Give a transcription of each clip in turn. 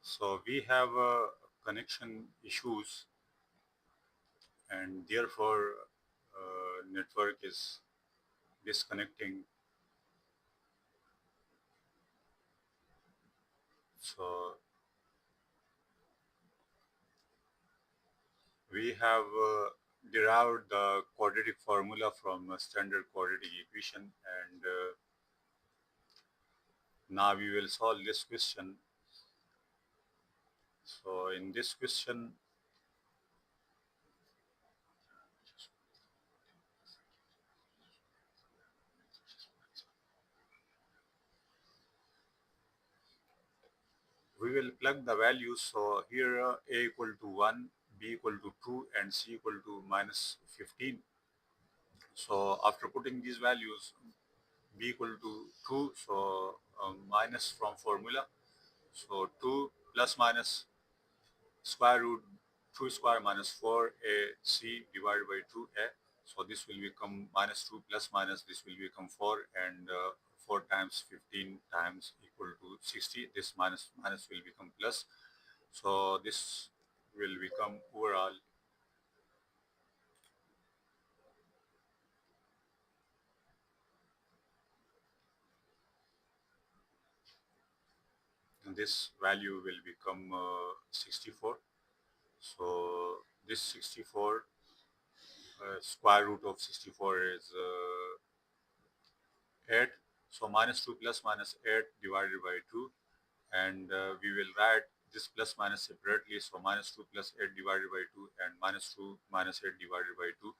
So we have connection issues, and therefore network is disconnecting. So we have derived the quadratic formula from a standard quadratic equation, and now we will solve this question. So in this question, we will plug the values. So here a equal to 1, b equal to 2, and c equal to minus 15. So after putting these values, b equal to 2, so minus from formula. So 2 plus minus square root 2 square minus 4ac divided by 2a. So this will become minus 2 plus minus this will become 4, and 4 times 15 times equal to 60. This minus minus will become plus. So this will become overall this value will become 64. So this 64 square root of 64 is 8. So minus 2 plus minus 8 divided by 2, and we will write this plus minus separately. So minus 2 plus 8 divided by 2 and minus 2 minus 8 divided by 2.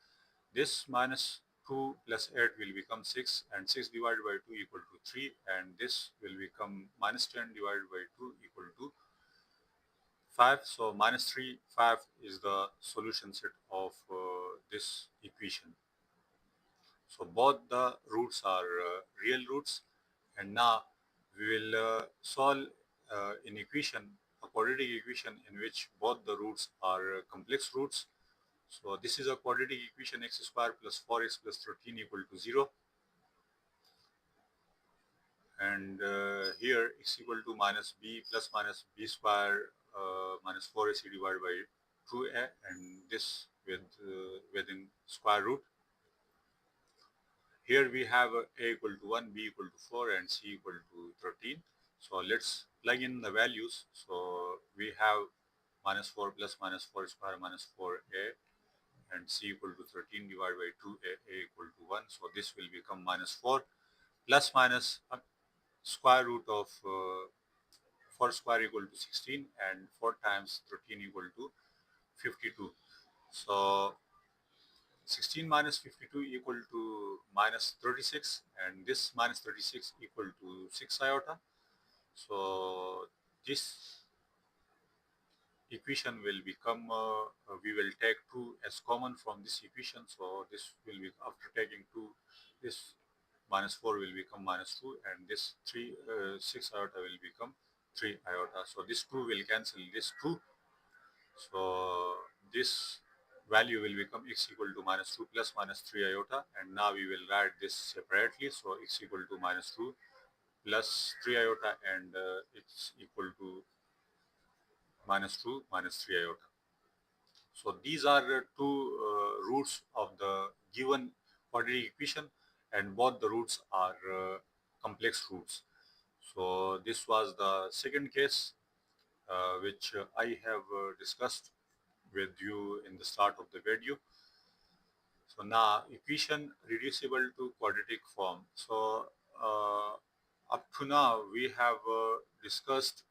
This minus 2 plus 8 will become 6, and 6 divided by 2 equal to 3, and this will become minus 10 divided by 2 equal to 5. So minus 3, 5 is the solution set of this equation. So both the roots are real roots, and now we will solve an equation, a quadratic equation in which both the roots are complex roots. So this is a quadratic equation: x square plus 4x plus 13 equal to 0. And here x equal to minus b plus minus b square minus 4ac divided by 2a, and this within square root. Here we have a equal to 1, b equal to 4, and c equal to 13. So let's plug in the values. So we have minus 4 plus minus 4 square minus 4a, and c equal to 13 divided by 2a, a equal to 1. So this will become minus 4 plus minus square root of 4 square equal to 16, and 4 times 13 equal to 52. So 16 minus 52 equal to minus 36, and this minus 36 equal to 6 iota. So this equation will become, we will take 2 as common from this equation. So this will be, after taking 2, this minus 4 will become minus 2, and this 6 iota will become 3 iota. So this 2 will cancel this 2. So this value will become x equal to minus 2 plus minus 3 iota, and now we will write this separately. So x equal to minus 2 plus 3 iota, and it's equal to minus 2 minus 3 iota. So these are two roots of the given quadratic equation, and both the roots are complex roots. So this was the second case which I have discussed with you in the start of the video. So now equation reducible to quadratic form. So up to now we have discussed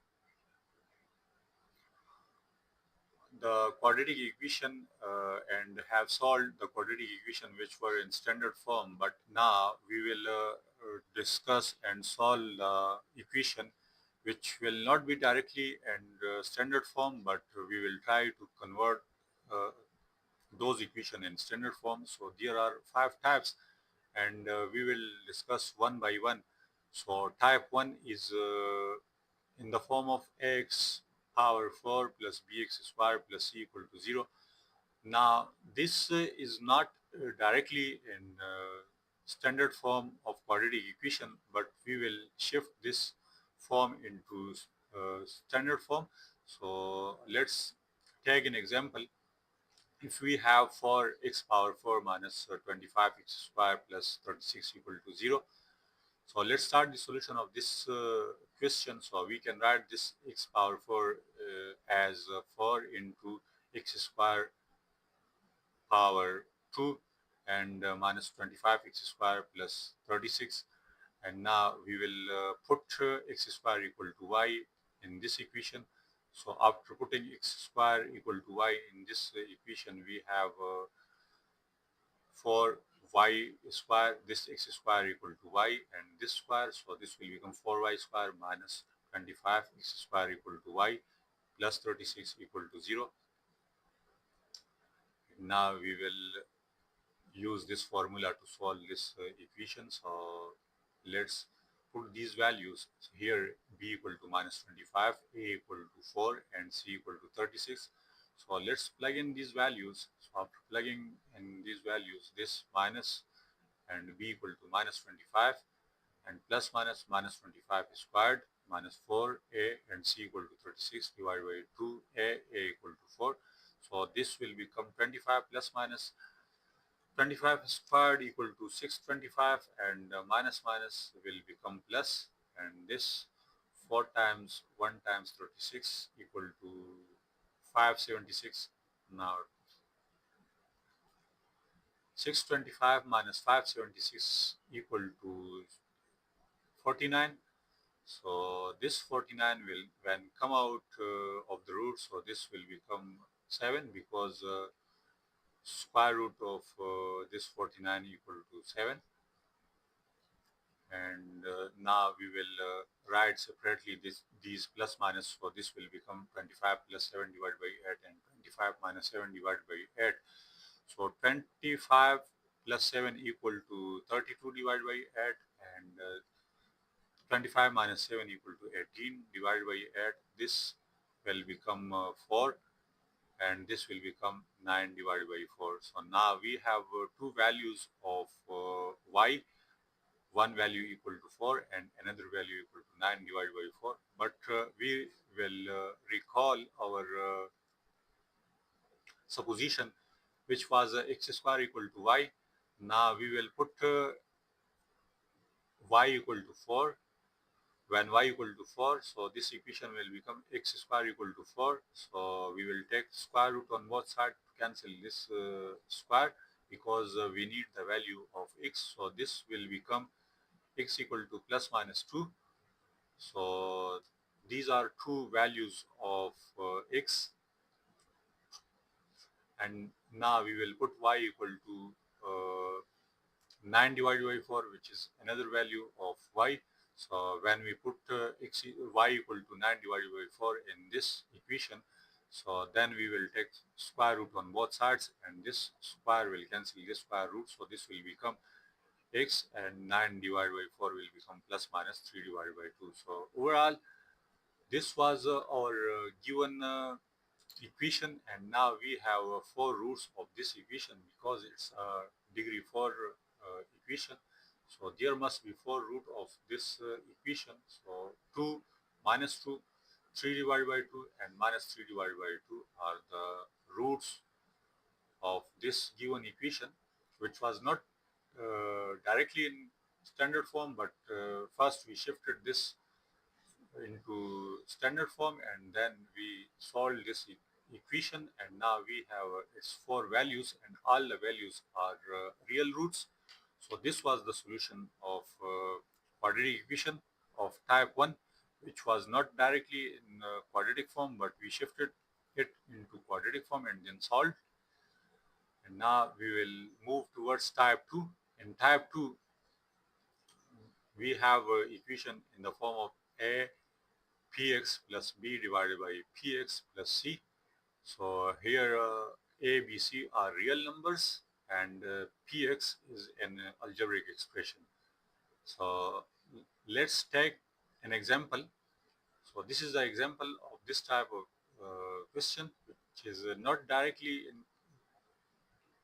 the quadratic equation and have solved the quadratic equation which were in standard form, but now we will discuss and solve the equation which will not be directly in standard form, but we will try to convert uh, those equation in standard form. So there are 5 types, and we will discuss one by one. So type 1 is in the form of x power 4 plus bx square plus c equal to 0. Now this is not directly in standard form of quadratic equation, but we will shift this form into standard form. So let's take an example. If we have for x power 4 minus 25 x square plus 36 equal to 0. So let's start the solution of this question. So we can write this x power 4 as 4 into x square power 2 and minus 25 x square plus 36. And now we will put x square equal to y in this equation. So after putting x square equal to y in this equation, we have for y square, this x square equal to y and this square. So this will become 4y square minus 25 x square equal to y plus 36 equal to 0. Now we will use this formula to solve this equation. So let's put these values here: b equal to minus 25, a equal to 4 and c equal to 36. So let's plug in these values. So after plugging in these values, this minus and b equal to minus 25 and plus minus minus 25 squared minus 4a and c equal to 36 divided by 2a equal to 4. So this will become 25 plus minus 25 squared equal to 625 and minus minus will become plus, and this 4 times 1 times 36 equal to 576. Now 625 minus 576 equal to 49. So this 49 will when come out of the root, so this will become 7 because square root of this 49 equal to 7. And now we will write separately these plus minus. So this will become 25 plus 7 divided by 8 and 25 minus 7 divided by 8. So 25 plus 7 equal to 32 divided by 8 and 25 minus 7 equal to 18 divided by 8. This will become 4 and this will become 9 divided by 4. So now we have two values of y, one value equal to 4 and another value equal to 9 divided by 4. But we will recall our supposition, which was x square equal to y. Now we will put y equal to 4. When y equal to 4, so this equation will become x square equal to 4. So we will take square root on both sides to cancel this square because we need the value of x. So this will become x equal to plus minus 2. So these are two values of x, and now we will put y equal to 9 divided by 4, which is another value of y. So when we put y equal to 9 divided by 4 in this equation, so then we will take square root on both sides and this square will cancel this square root. So this will become x and 9 divided by 4 will become plus minus 3 divided by 2. So overall, this was our given equation, and now we have four roots of this equation because it's a degree 4 equation. So there must be four root of this equation. So 2 minus 2, 3 divided by 2 and minus 3 divided by 2 are the roots of this given equation, which was not directly in standard form, but first we shifted this into standard form and then we solved this equation, and now we have its four values and all the values are real roots. So this was the solution of quadratic equation of type 1, which was not directly in quadratic form, but we shifted it into quadratic form and then solved. And now we will move towards type 2. In type 2, we have equation in the form of a px plus b divided by px plus c. So here a, b, c are real numbers and px is an algebraic expression. So let's take an example. So this is the example of this type of question, which is not directly in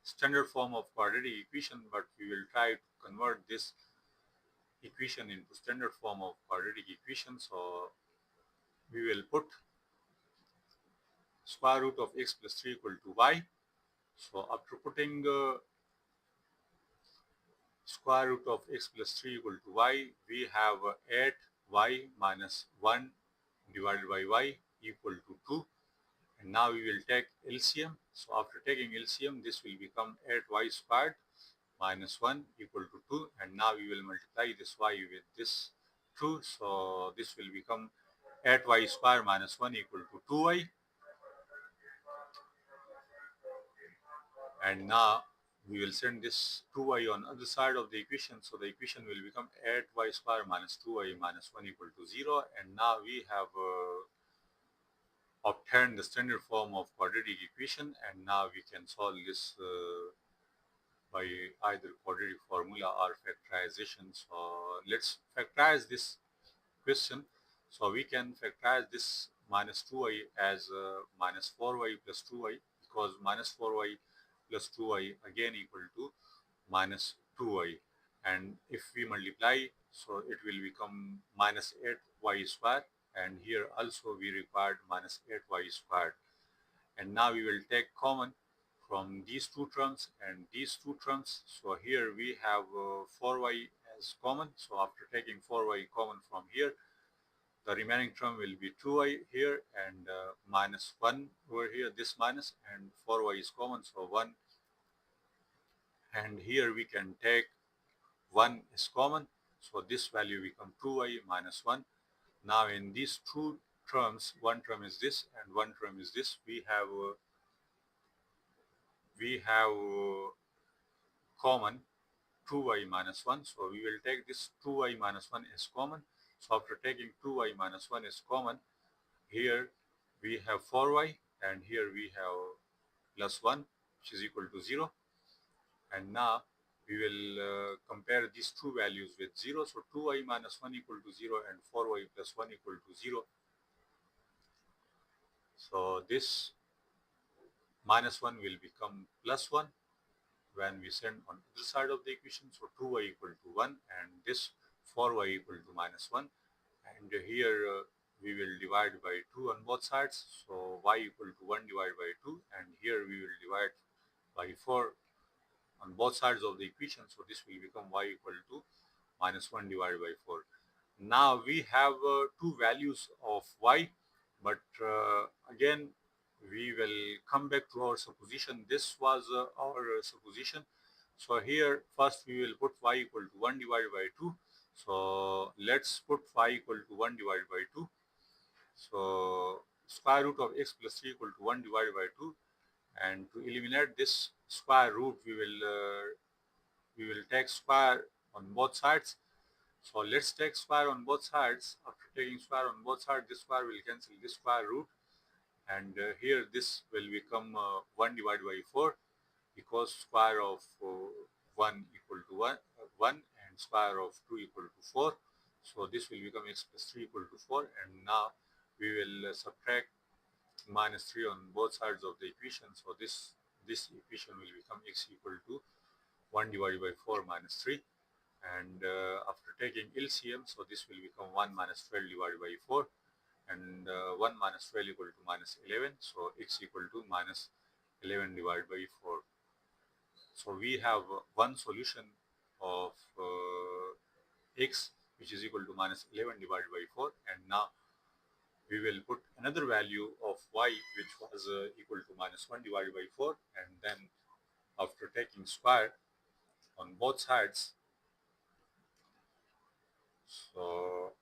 standard form of quadratic equation, but we will try to convert this equation into standard form of quadratic equation. So we will put square root of x plus 3 equal to y. So after putting square root of x plus 3 equal to y, we have 8y minus 1 divided by y equal to 2. And now we will take LCM. So after taking LCM, this will become 8y squared minus 1 equal to 2. And now we will multiply this y with this 2. So this will become 8y squared minus 1 equal to 2y. And now we will send this 2y on other side of the equation. So the equation will become 8y squared minus 2y minus 1 equal to 0. And now we have obtained the standard form of quadratic equation. And now we can solve this by either quadratic formula or factorization. So let's factorize this question. So we can factorize this minus 2y as minus 4y plus 2y, because minus 4y plus 2y again equal to minus 2y. And if we multiply, so it will become minus 8y squared. And here also we required minus 8y squared. And now we will take common from these two terms and these two terms. So here we have 4y as common. So after taking 4y common from here, the remaining term will be 2y here and minus 1 over here, this minus, and 4y is common, so 1. And here we can take 1 is common, so this value become 2y minus 1. Now in these two terms, one term is this and one term is this, we have common 2y minus 1. So we will take this 2y minus 1 as common. So after taking 2y minus 1 as common, here we have 4y and here we have plus 1, which is equal to 0. And now we will compare these two values with 0. So 2y minus 1 equal to 0 and 4y plus 1 equal to 0. So this minus 1 will become plus 1 when we send on the other side of the equation. So 2y equal to 1 and this 4y equal to minus 1. And here we will divide by 2 on both sides. So y equal to 1 divided by 2. And here we will divide by 4 on both sides of the equation. So this will become y equal to minus 1 divided by 4. Now we have two values of y, but again we will come back to our supposition. This was our supposition. So here first we will put y equal to 1 divided by 2. So let's put y equal to 1 divided by 2. So square root of x plus 3 equal to 1 divided by 2. And to eliminate this square root, we will take square on both sides. So let's take square on both sides. After taking square on both sides, this square will cancel this square root. And here this will become 1 divided by 4, because square of 1 equal to 1 and square of 2 equal to 4. So this will become x plus 3 equal to 4. And now we will subtract minus 3 on both sides of the equation. So this equation will become x equal to 1 divided by 4 minus 3. And after taking LCM, so this will become 1 minus 12 divided by 4. And 1 minus 12 equal to minus 11. So x equal to minus 11 divided by 4. So we have one solution of x, which is equal to minus 11 divided by 4. And now we will put another value of y, which was equal to minus 1 divided by 4. And then after taking square on both sides, so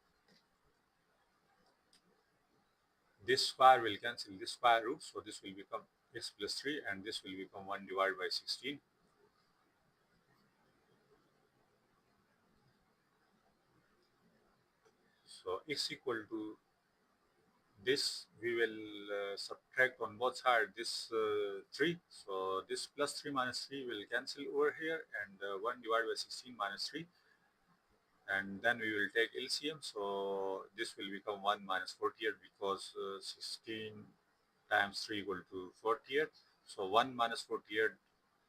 this square will cancel this square root. So this will become x plus 3 and this will become 1 divided by 16. So x equal to this, we will subtract on both sides this 3. So this plus 3 minus 3 will cancel over here, and 1 divided by 16 minus 3. And then we will take LCM. So this will become 1 minus 48, because 16 times 3 equal to 48. So 1 minus 48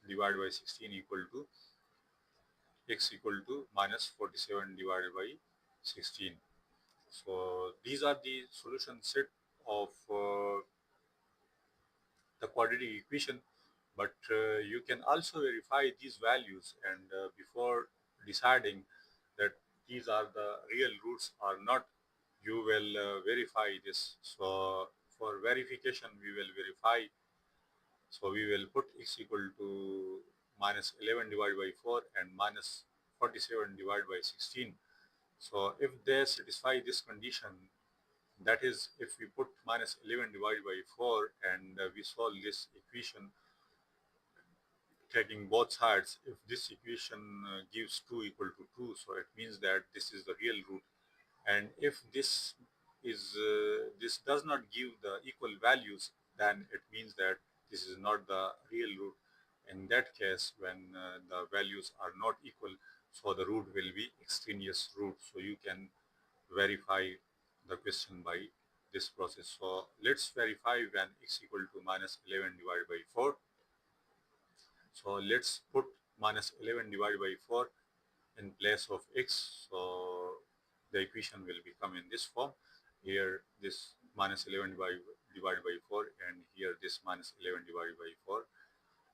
divided by 16 equal to x equal to minus 47 divided by 16. So these are the solution set of the quadratic equation, but you can also verify these values, and before deciding that these are the real roots or not, you will verify this. So for verification we will verify, so we will put x equal to minus 11 divided by 4 and minus 47 divided by 16. So if they satisfy this condition, that is, if we put minus 11 divided by 4 and we solve this equation taking both sides, if this equation gives 2 equal to 2, so it means that this is the real root. And if this does not give the equal values, then it means that this is not the real root. In that case, when the values are not equal, so the root will be extraneous root. So you can verify the question by this process. So let's verify when x equal to minus 11 divided by 4. So let's put minus 11 divided by 4 in place of x. So the equation will become in this form. Here this minus 11 divided by 4, and here this minus 11 divided by 4,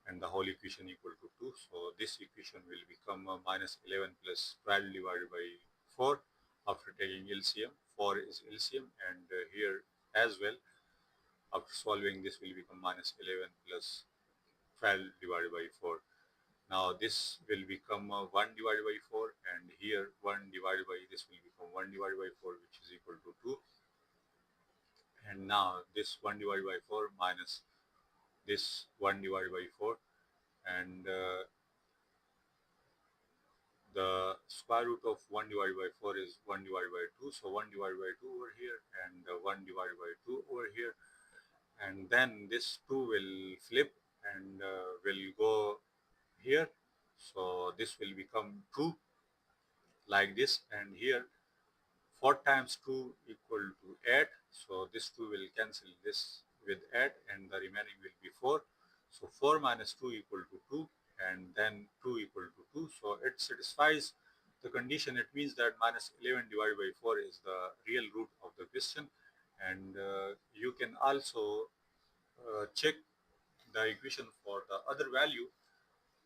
and the whole equation equal to 2. So this equation will become minus 11 plus 12 divided by 4 after taking LCM. 4 is LCM, and here as well after solving this will become minus 11 plus 12 divided by 4. Now this will become 1 divided by 4, and here 1 divided by this will become 1 divided by 4, which is equal to 2. And now this 1 divided by 4 minus this 1 divided by 4, and the square root of 1 divided by 4 is 1 divided by 2. So 1 divided by 2 over here, and 1 divided by 2 over here. And then this 2 will flip and will go here. So this will become 2 like this, and here 4 times 2 equal to 8. So this 2 will cancel this with 8, and the remaining will be 4. So 4 minus 2 equal to 2, and then 2 equal to 2. So it satisfies the condition. It means that minus 11 divided by 4 is the real root of the question. And you can also check the equation for the other value.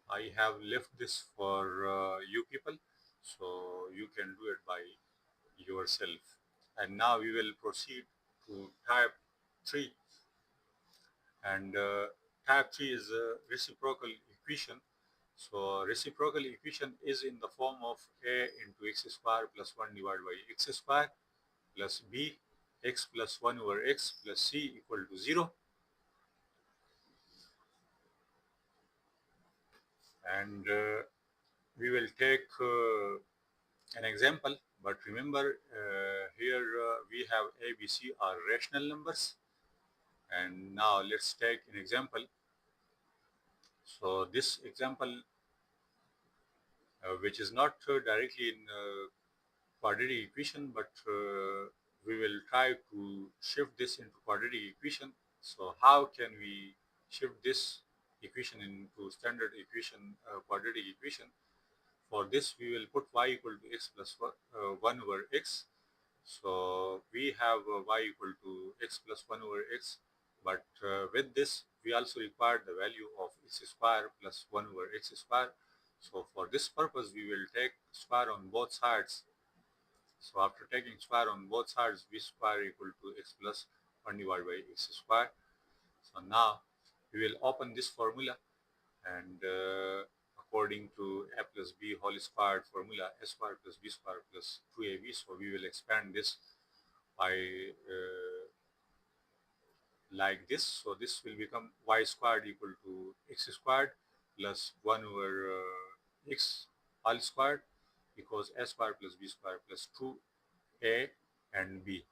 I have left this for you people, so you can do it by yourself. And now we will proceed to type 3. And type 3 is a reciprocal equation. So reciprocal equation is in the form of a into x square plus 1 divided by x square plus b x plus 1 over x plus c equal to 0. And we will take an example, but remember here we have a, b, c are rational numbers. And now let's take an example. So this example, which is not directly in quadratic equation, but we will try to shift this into quadratic equation. So how can we shift this equation into standard equation, quadratic equation? For this, we will put y equal to x plus 1 over x. So we have y equal to x plus 1 over x, but with this, we also require the value of x square plus 1 over x square. So for this purpose, we will take square on both sides. So after taking square on both sides, v square equal to x plus 1 divided by x square. So now we will open this formula, and according to a plus b whole squared formula, a square plus b square plus 2ab. So we will expand this by like this. So this will become y squared equal to x squared plus 1 over x all squared, because a square plus b square plus 2a and b.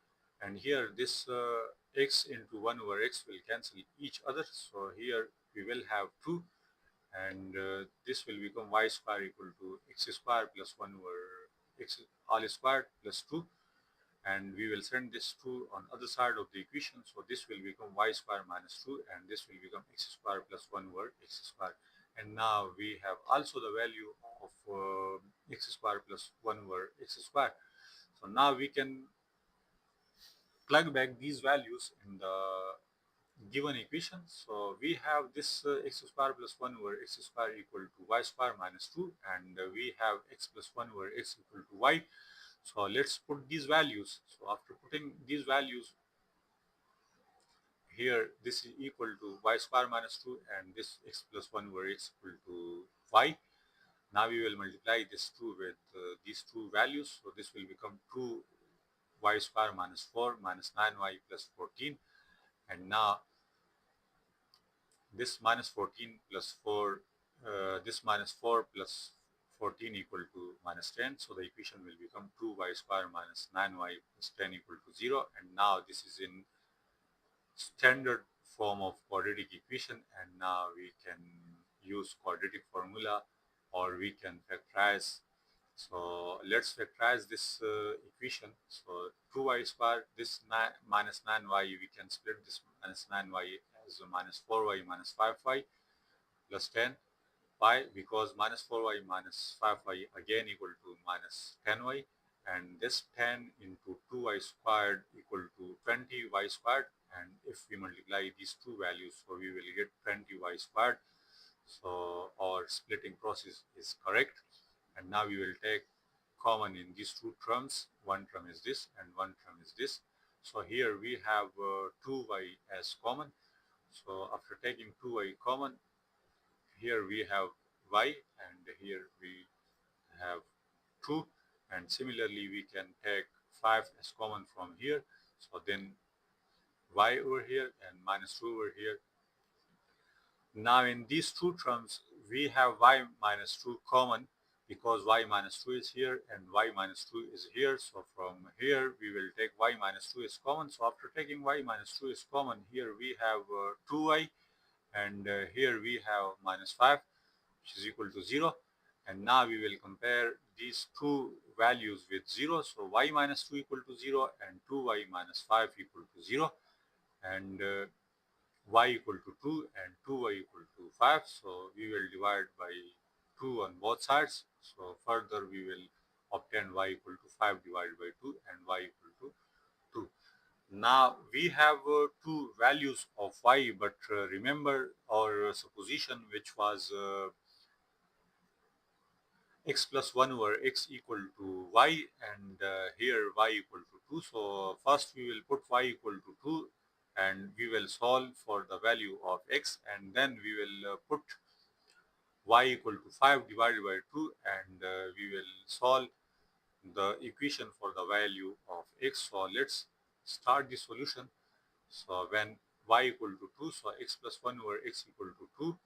And here this x into 1 over x will cancel each other. So here we will have 2, and this will become y square equal to x square plus 1 over x all squared plus 2, and we will send this 2 on other side of the equation. So this will become y square minus 2, and this will become x square plus 1 over x square. And now we have also the value of x square plus 1 over x square. So now we can plug back these values in the given equation. So we have this x square plus 1 over x square equal to y square minus 2, and we have x plus 1 over x equal to y. So let's put these values. So after putting these values here, this is equal to y square minus 2, and this x plus 1 over x equal to y. Now we will multiply this 2 with these two values. So this will become 2y square minus 4 minus 9y plus 14. And now this minus 14 plus 4, this minus 4 plus 14 equal to minus 10. So the equation will become 2y square minus 9y plus 10 equal to 0. And now this is in standard form of quadratic equation, and now we can use quadratic formula, or we can factorize. So let's factorize this equation. So 2y square, this minus 9y, we can split this minus 9y as minus 4y minus 5y plus 10. Why? Because minus 4y minus 5y again equal to minus 10y, and this 10 into 2y squared equal to 20y squared, and if we multiply these two values, so we will get 20y squared. So our splitting process is correct, and now we will take common in these two terms. One term is this and one term is this. So here we have 2y as common. So after taking 2y common, here we have y, and here we have 2, and similarly we can take 5 as common from here. So then y over here and minus 2 over here. Now in these two terms we have y minus 2 common, because y minus 2 is here and y minus 2 is here. So from here we will take y minus 2 is common. So after taking y minus 2 is common, here we have 2y, and here we have minus 5, which is equal to 0. And now we will compare these two values with 0. So y minus 2 equal to 0 and 2y minus 5 equal to 0. And y equal to 2 and 2y equal to 5. So we will divide by 2 on both sides. So further we will obtain y equal to 5 divided by 2 and y equal to 2. Now we have two values of y, but remember our supposition, which was x plus 1 over x equal to y, and here y equal to 2. So first we will put y equal to 2, and we will solve for the value of x, and then we will put y equal to 5 divided by 2, and we will solve the equation for the value of x. So let's start the solution. So when y equal to 2, so x plus 1 over x equal to 2,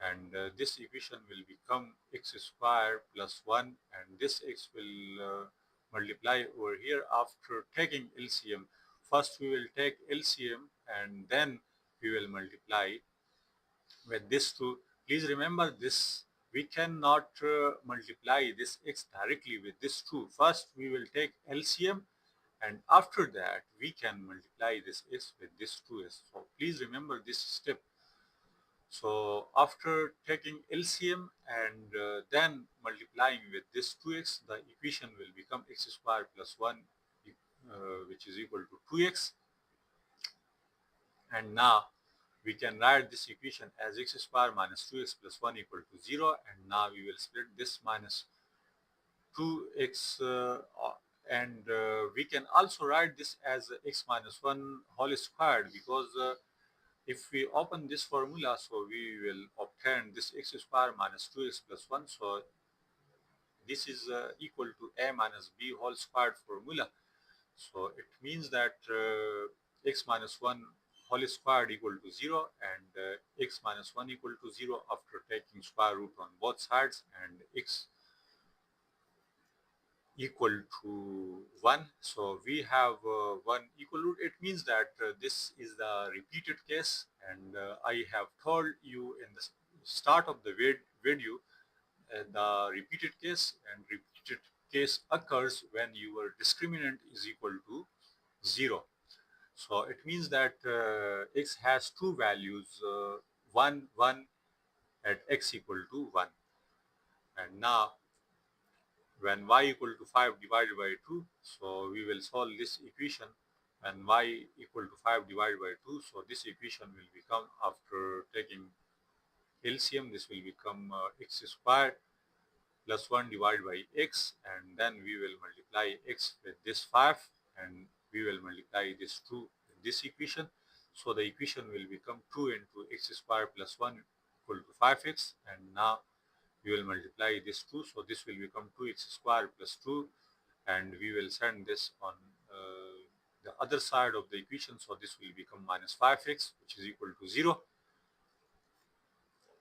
and this equation will become x square plus 1, and this x will multiply over here after taking LCM. First we will take LCM, and then we will multiply with this 2. Please remember this, we cannot multiply this x directly with this 2. First we will take LCM, and after that we can multiply this x with this 2s. So please remember this step. So after taking LCM and then multiplying with this 2x, the equation will become x square plus 1, which is equal to 2x. And now we can write this equation as x square minus 2x plus 1 equal to 0. And now we will split this minus 2x, and we can also write this as x minus 1 whole squared, because if we open this formula, so we will obtain this x square minus 2x plus 1. So this is equal to a minus b whole squared formula. So it means that x minus 1 whole squared equal to 0, and x minus 1 equal to 0 after taking square root on both sides, and x equal to 1. So we have 1 equal root. It means that this is the repeated case, and I have told you in the start of the video the repeated case, and repeated case occurs when your discriminant is equal to 0. So it means that x has two values, 1, 1 at x equal to 1. And now when y equal to 5 divided by 2, so we will solve this equation and y equal to 5 divided by 2. So this equation will become, after taking LCM, this will become x squared plus 1 divided by x, and then we will multiply x with this 5, and we will multiply this 2 in this equation. So the equation will become 2 into x squared plus 1 equal to 5x, and now we will multiply this 2, so this will become 2x squared plus 2, and we will send this on the other side of the equation, so this will become minus 5x, which is equal to 0.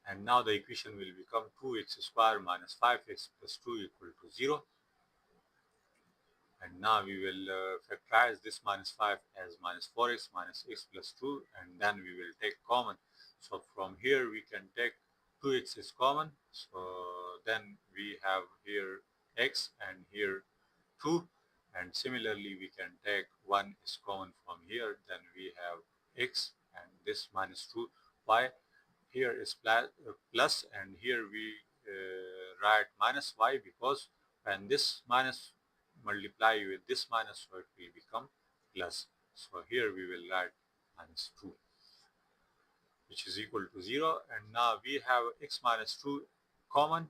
And now the equation will become 2x squared minus 5x plus 2 equal to 0. And now we will factorize this minus 5 as minus 4x minus x plus 2, and then we will take common. So from here we can take 2x is common, so then we have here x and here 2, and similarly we can take 1 is common from here, then we have x and this minus 2. Why? Here is plus, and here we write minus. Why? Because when this minus multiply with this minus, so it will become plus. So here we will write minus 2, which is equal to 0. And now we have x minus 2 common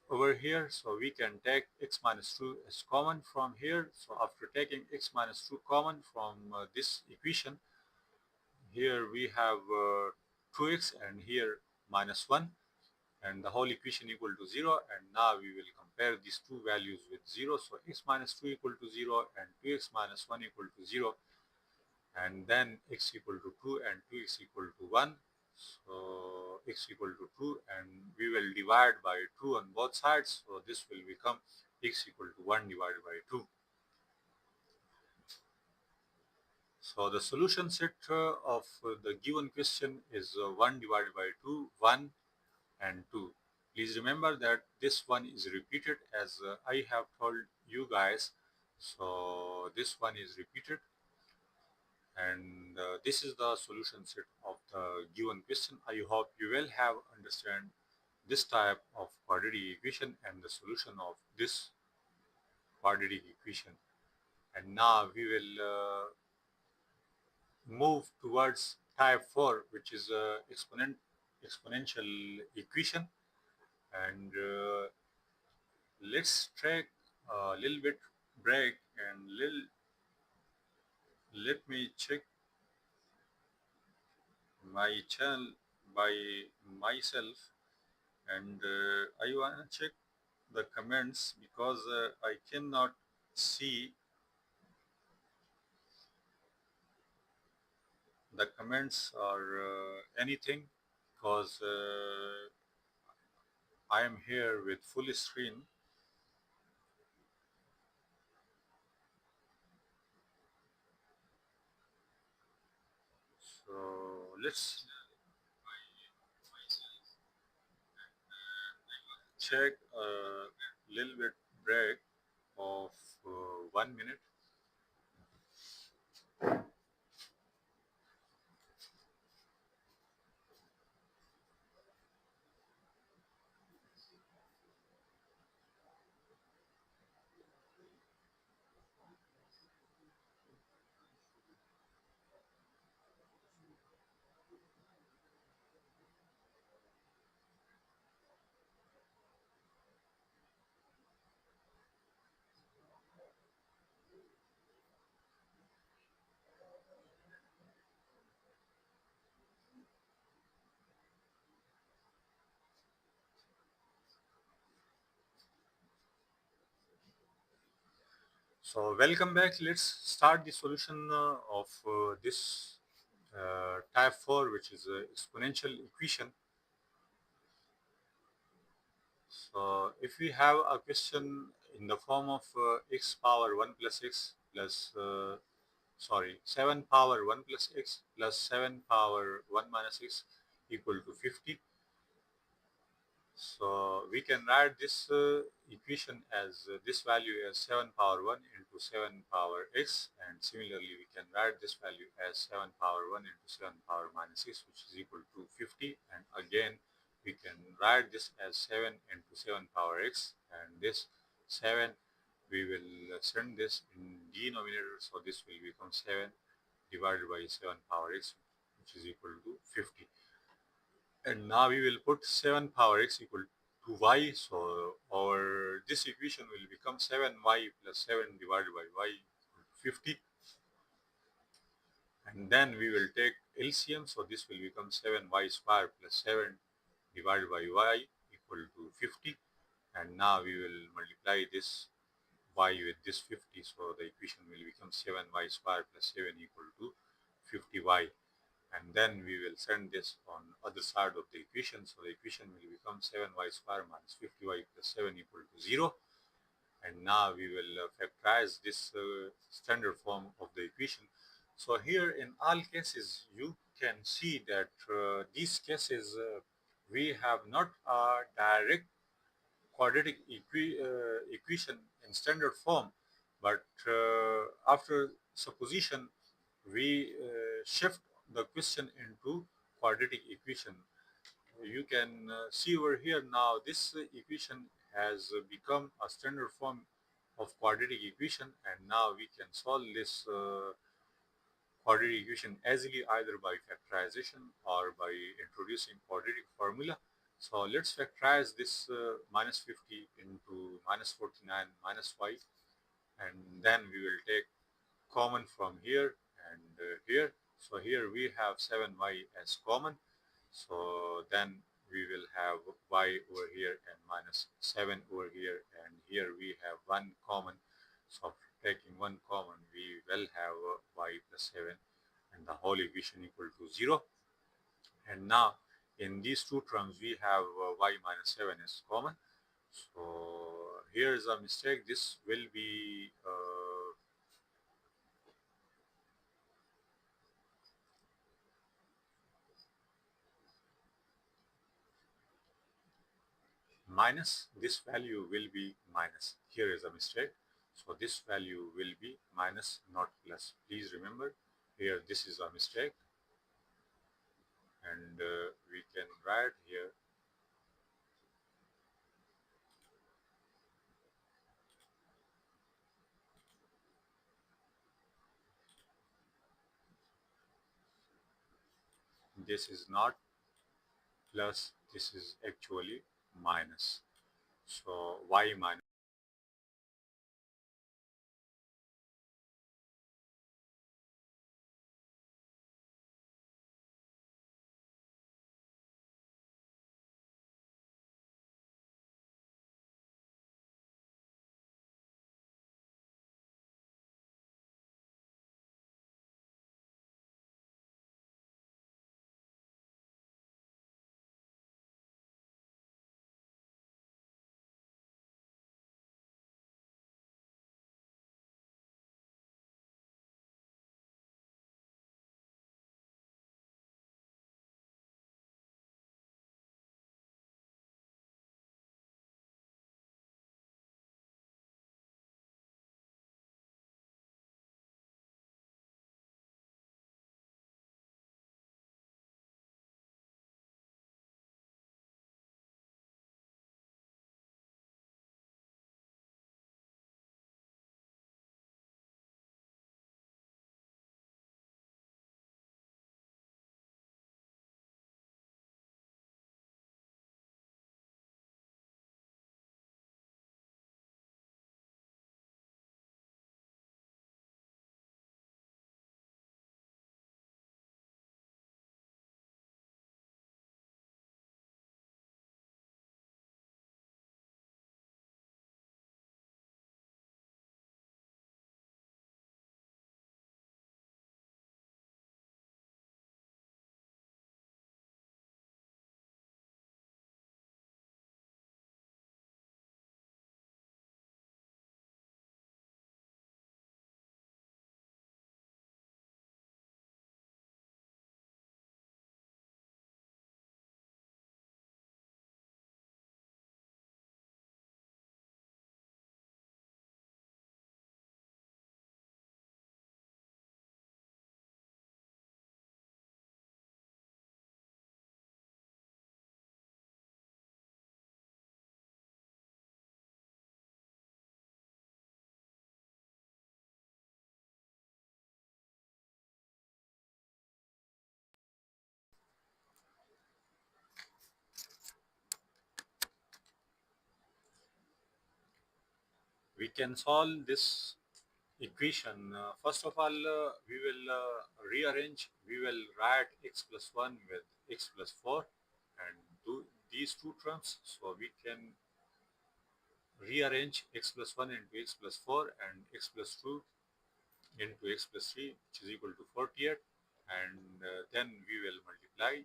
over here, so we can take x minus 2 as common from here. So after taking x minus 2 common from this equation, here we have 2x and here minus 1, and the whole equation equal to 0. And now we will compare these two values with 0. So x minus 2 equal to 0 and 2x minus 1 equal to 0, and then x equal to 2 and 2x equal to 1. So x equal to 2, and we will divide by 2 on both sides, so this will become x equal to 1 divided by 2. So the solution set of the given question is 1 divided by 2, 1 and 2. Please remember that this one is repeated, as I have told you guys. So this one is repeated, and this is the solution set of the given question. I hope you will have understand this type of quadratic equation and the solution of this quadratic equation. And now we will move towards type 4, which is exponential equation. And let's take a little bit break, and let me check my channel by myself, and I want to check the comments, because I cannot see the comments or anything, because I am here with full screen. So let's check a little bit break of 1 minute. So welcome back. Let's start the solution of this type 4, which is exponential equation. So if we have a question in the form of x power 1 plus x plus 7 power 1 plus x plus 7 power 1 minus x equal to 50. So we can write this equation as this value as 7 power 1 into 7 power x, and similarly we can write this value as 7 power 1 into 7 power minus x, which is equal to 50. And again we can write this as 7 into 7 power x, and this 7 we will send this in denominator, so this will become 7 divided by 7 power x, which is equal to 50. And now we will put 7 power x equal to y, so our this equation will become 7y plus 7 divided by y equal to 50. And then we will take LCM, so this will become 7y square plus 7 divided by y equal to 50. And now we will multiply this y with this 50, so the equation will become 7y square plus 7 equal to 50y. And then we will send this on other side of the equation, so the equation will become 7y square minus 50y plus 7 equal to 0. And now we will factorize this standard form of the equation. So here in all cases you can see that these cases we have not a direct quadratic equation in standard form, but after supposition we shift the question into quadratic equation. You can see over here now this equation has become a standard form of quadratic equation, and now we can solve this quadratic equation easily either by factorization or by introducing quadratic formula. So let's factorize this minus 50 into minus 49 minus y, and then we will take common from here and here. So here we have 7y as common, so then we will have y over here and minus 7 over here, and here we have 1 common. So taking 1 common, we will have y plus 7 and the whole equation equal to 0. And now in these two terms we have y minus 7 is common. So here is a mistake. This will be minus, this value will be minus. Here is a mistake. So this value will be minus, not plus. Please remember, here this is a mistake. And we can write here this is not plus, this is actually minus. So y minus we can solve this equation. First of all, we will rearrange. We will write x plus 1 with x plus 4 and do these two terms. So we can rearrange x plus 1 into x plus 4 and x plus 2 into x plus 3, which is equal to 48. And then we will multiply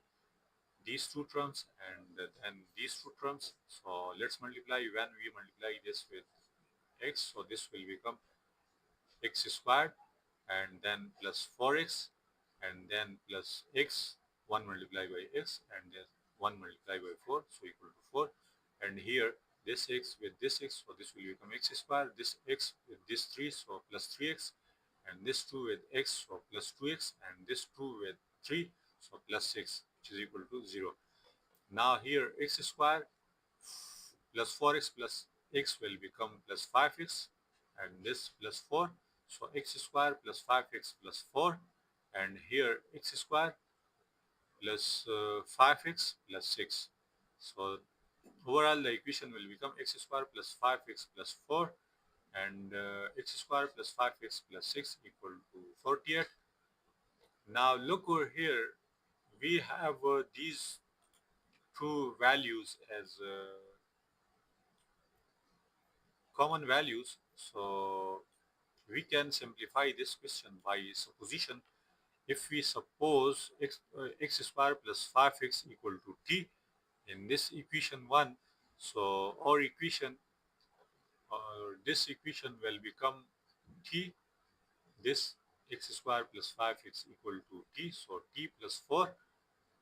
these two terms and then these two terms. So let's multiply. When we multiply this with x, so this will become x squared and then plus 4x and then plus x, 1 multiplied by x and then 1 multiplied by 4, so equal to 4. And here this x with this x, so this will become x squared, this x with this 3, so plus 3x, and this 2 with x, so plus 2x, and this 2 with 3, so plus 6, which is equal to 0. Now here x squared plus 4x plus x will become plus 5x and this plus 4. So x squared plus 5x plus 4 and here x squared plus 5x plus 6. So overall the equation will become x squared plus 5x plus 4 and x squared plus 5x plus 6 equal to 48. Now look over here, we have these two values as common values. So we can simplify this question by supposition. If we suppose x squared plus 5x equal to t in this equation 1, so our equation, this equation will become t, this x squared plus 5x equal to t, so t plus 4,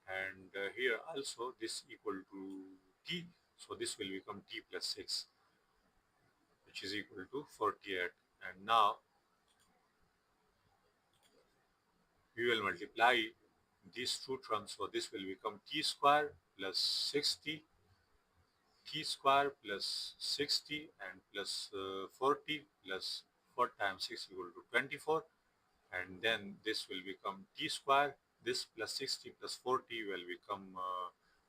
and here also this equal to t, so this will become t plus 6, which is equal to 48. And now we will multiply these two terms, so this will become t square plus 60, t square plus 60 and plus 40 plus 4 times 6 equal to 24, and then this will become t square, this plus 60 plus 40 will become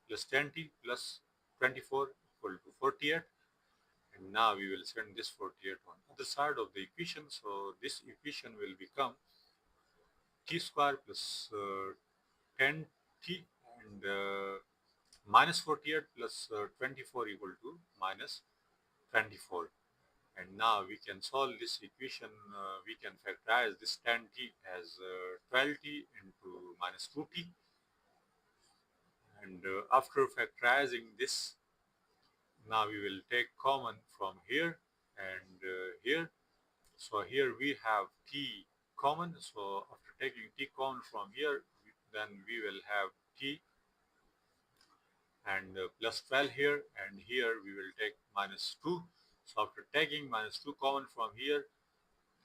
plus 20 plus 24 equal to 48. And now we will send this 48 on the other side of the equation, so this equation will become t square plus 10t and minus 48 plus 24 equal to minus 24. And now we can solve this equation. We can factorize this 10t as 12t into minus 2t. And after factorizing this, now we will take common from here and here. So here we have t common. So after taking t common from here, then we will have t and plus 12 here, and here we will take minus 2. So after taking minus 2 common from here,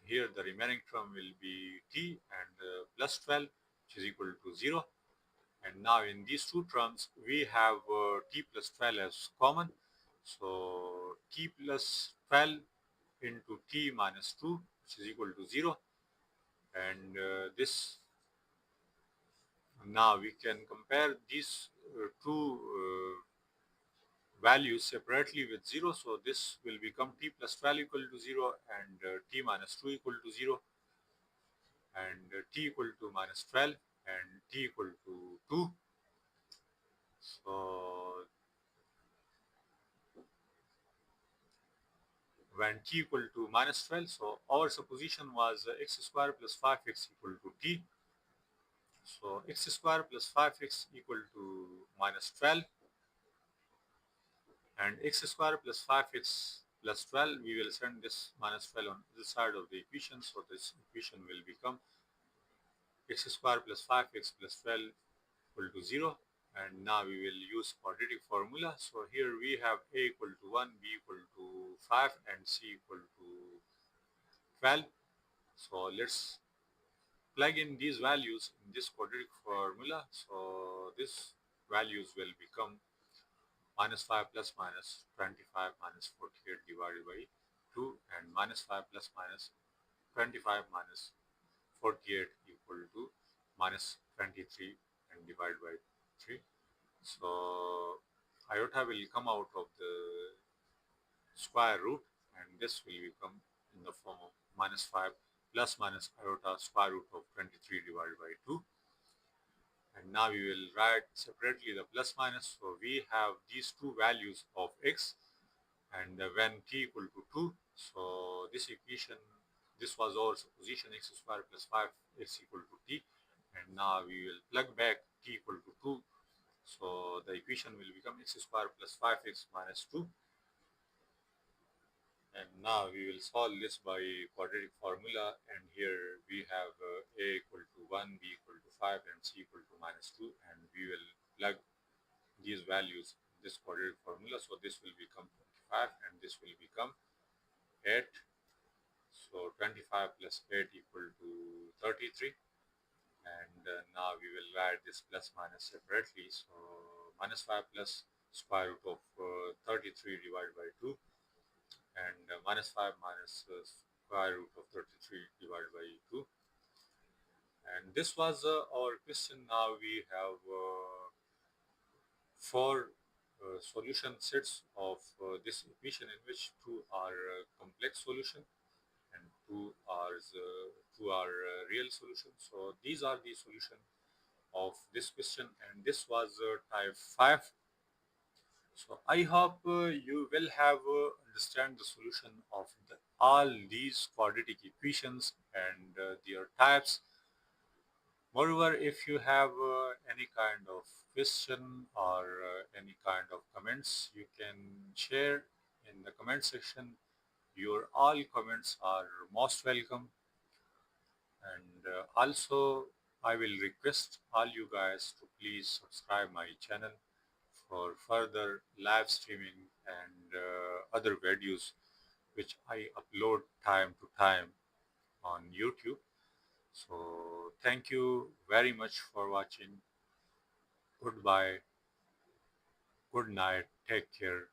here the remaining term will be t and plus 12, which is equal to 0. And now in these two terms, we have t plus 12 as common. So t plus 12 into t minus 2, which is equal to 0. And this, now we can compare these two values separately with 0. So this will become t plus 12 equal to 0 and t minus 2 equal to 0 and t equal to minus 12 and t equal to 2. So when t equal to minus 12, so our supposition was x square plus 5x equal to t. So x square plus 5x equal to minus 12 and x square plus 5x plus 12, we will send this minus 12 on this side of the equation. So this equation will become x square plus 5x plus 12 equal to 0. And now we will use quadratic formula. So here we have a equal to 1, b equal to 5 and c equal to 12. So let's plug in these values in this quadratic formula. So this values will become minus 5 plus minus 25 minus 48 divided by 2 and minus 5 plus minus 25 minus 48 equal to minus 23 and divided by 3. So iota will come out of the square root and this will become in the form of minus 5 plus minus iota square root of 23 divided by 2. And now we will write separately the plus minus. So we have these two values of x, and when t equal to 2, so this equation, this was our supposition, x square plus 5x equal to t, and now we will plug back t equal to 2, so the equation will become x square plus 5x minus 2. And now we will solve this by quadratic formula, and here we have a equal to 1, b equal to 5, and c equal to minus 2, and we will plug these values in this quadratic formula. So this will become 25 and this will become 8. So 25 plus 8 equal to 33, and now we will write this plus minus separately. So minus 5 plus square root of 33 divided by 2, and minus 5 minus square root of 33 divided by 2. And this was our question. Now we have 4 solution sets of this equation, in which 2 are complex solution and 2 are real solution. So these are the solution of this question, and this was type 5. So I hope you will have understand the solution of all these quadratic equations and their types. Moreover, if you have any kind of question or any kind of comments, you can share in the comment section. Your all comments are most welcome. And also, I will request all you guys to please subscribe my channel for further live streaming and other videos which I upload time to time on YouTube. So thank you very much for watching. Goodbye, good night, take care.